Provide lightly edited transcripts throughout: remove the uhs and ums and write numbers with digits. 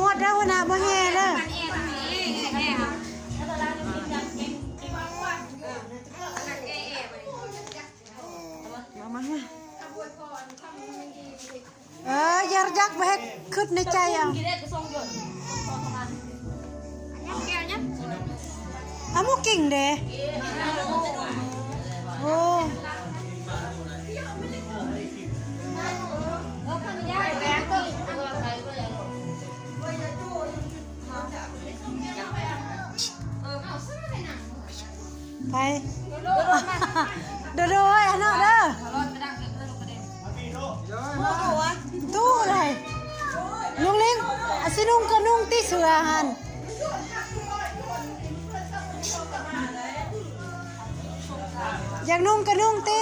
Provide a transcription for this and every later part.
มดแล้วนะบ่แห่เด้อมายักไปให้ขึ้นในใจเอามุกิ่งเด้โอ้ไปเด้ออันนั้นเด้อตู้เลยลุงลิงอาสินุ่งก็นุ่งที่เสือหันอยากนุ่งก็นุ่งตี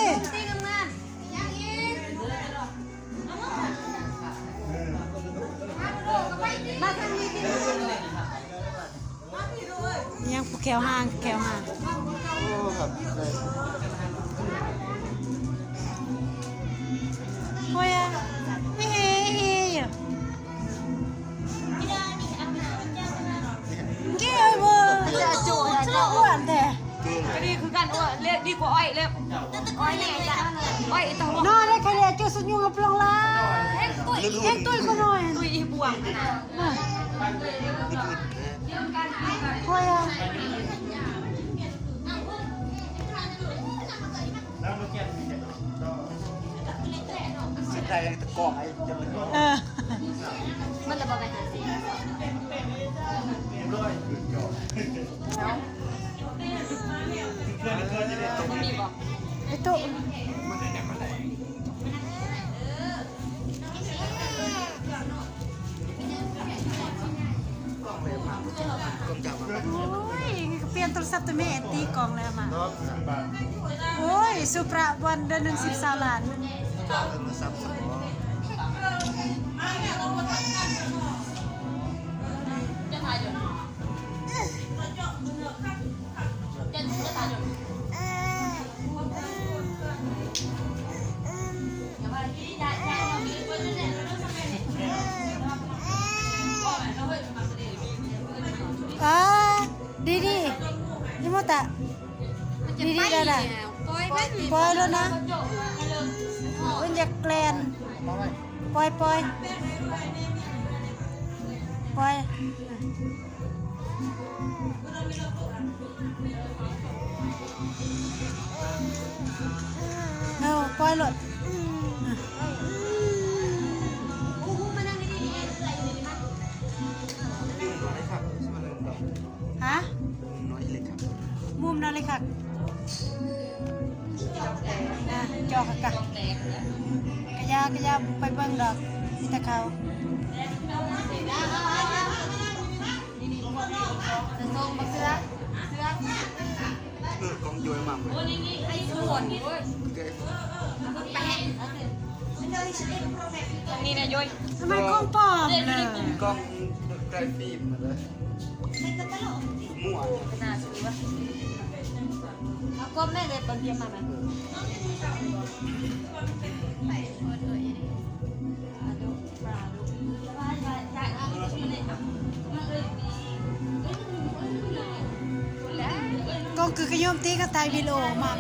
ยังแขวห่างโอ้ยไม่เฮ้ยเกี่ยวมือจะจุ่มจะอ้วนแต่ก็ดีคือกันอ้วนเล็บดีกว่าอ้อยเล็บอ้อยเนี่ยจ้ะอ้อยตะวันนอนได้ใครเลยจุดสุดยุงกับลงลาเอ็งตุ้ยก็หน่อยตุ้ยอีบวงโอ้ยสิได้ตะกอกไอ้จะมันมันจะบอกไงมันมีบอกไอ้ตุ๊เปลี่ยนโทรศัพท์ตัวแม่ตีกล่องแล้วมาโอ้ยสุปราวันเดือน110 ล้านจะถ่ายอยู่จะถ่ายอยู่ดีนี่มตะดีได้ละปล่อยแล้วนะมันจะแกลนปล่อยเอาปล่อยหลดฮะมุมนั่นเลยค่ะจอกกะกระยไปเบิ่งดอกตะเขาจะส่งบักเสือกองโยยมั่งโอ้นี่ไอ้ส่วนนี่ด้วยนี่นะย้อยทำไมกล้องปลอมเลยกองไกลฟิล์มมาเลยมั่วน่าซื้อวะเอาก้มแม่เลยบางทีมาไหมก็คือกระยมตีกับไตวิโลมา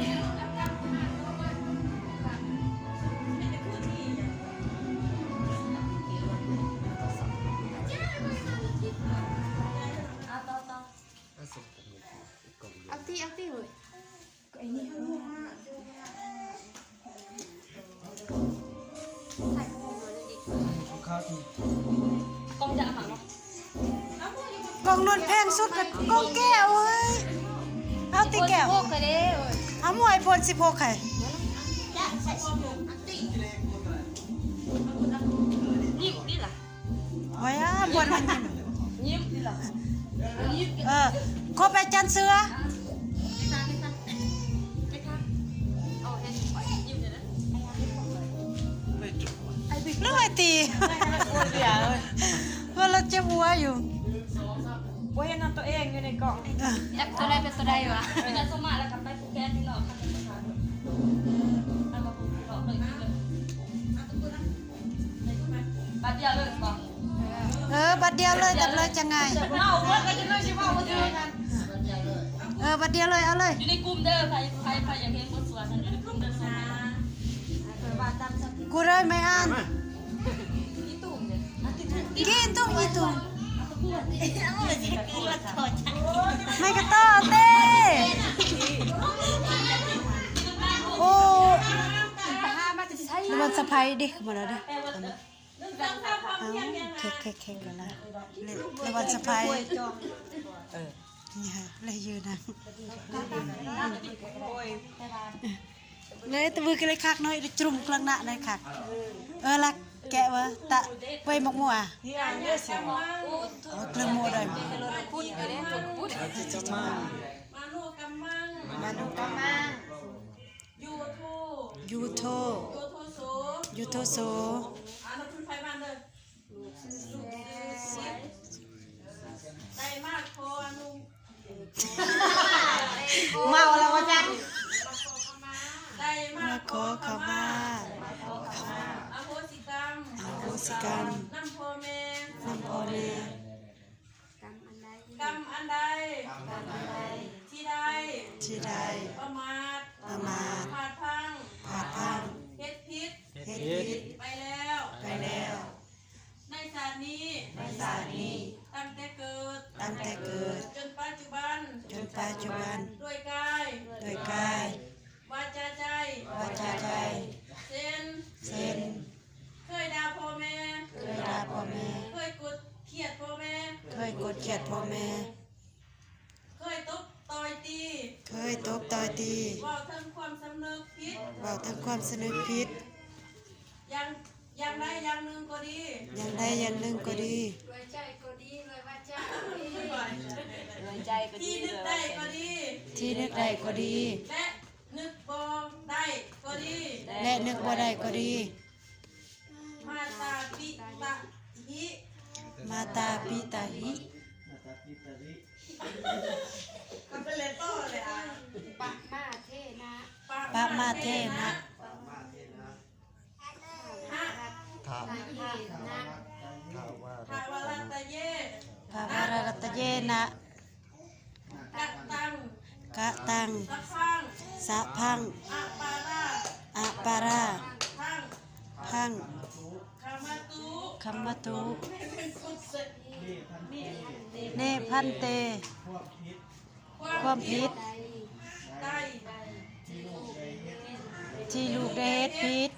เอาตีเลยไอ้นี่กองจะเอาหนังเนาะกองนวลแพงสุดกับกองแก้วเฮ้ยเอาตีแก้วเอาหมวยบน16ไข่ยิ้มนี่ล่ะไว้บนมันยิ้มนี่ล่ะครบไปจันเสือเรื่องไอตีเพราะเราเจ็บหัวอยู่ว่าเห็นตัวเองอยู่ในกล่องจับตัวใดเป็นตัวใดวะเป็นการสมัครแล้วกับไปผูกแขนที่หลอกบาดเดียวเลยป่ะ บัดเดียวเลยตัดเลยจะไง เอาเพื่อนกันจะเลยชิว่าว่าจะกัน บัดเดียวเลยเอาเลย อยู่ในกลุ่มเด้อใครอยากเห็นคนสวยอยู่ในกลุ่มเด้อสวย กูเลยไม่อ่าน อีตุ่มเนี่ย กินตุ้งอีตุ้งไม่กระต้อเต้โอ้ระวังสะพายดิมาแล้วดิเค้กกันนะระวังสะพายนี่ค่ะเลยยืนนะเลยตะมือกันเลยคักน้อยจุ่มกลางหน้าเลยคักลักแกะวะตะไปหมกมัวกลางมัวได้มาดูกำมังยูโทโซเมาแล้ววะจันมาขอขมาอโหสิกรรมน้ำพ่อแม่กรรมอันใดที่ใดประมาทพลาดพลั้งเฮ็ดผิดไปแล้วในชาตินี้ตั้งแต่เกิดจนปัจจุบันด้วยกายวาจาใจเส้นเคยด่าพ่อแม่เคยกดเขียดพ่อแม่เคยตบต่อยตีว่าทั้งความสำนึกผิดอย่างใดอย่างหนึ่งก็ดีด้วยใจก็ดีด้วยวาจาที่นึกได้ก็ดีและนึกบ่ได้ก็ดี มาตาปิตาหิมันเป็นเลตโต้เลยอ่ะปะมาเทนะฮะทาวรัตเยนะกะตังสะพังอะปาราพังคำมาตุเนพันเตความผิดที่ลูกได้เฮ็ดผิด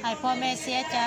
ให้พ่อแม่เสียใจ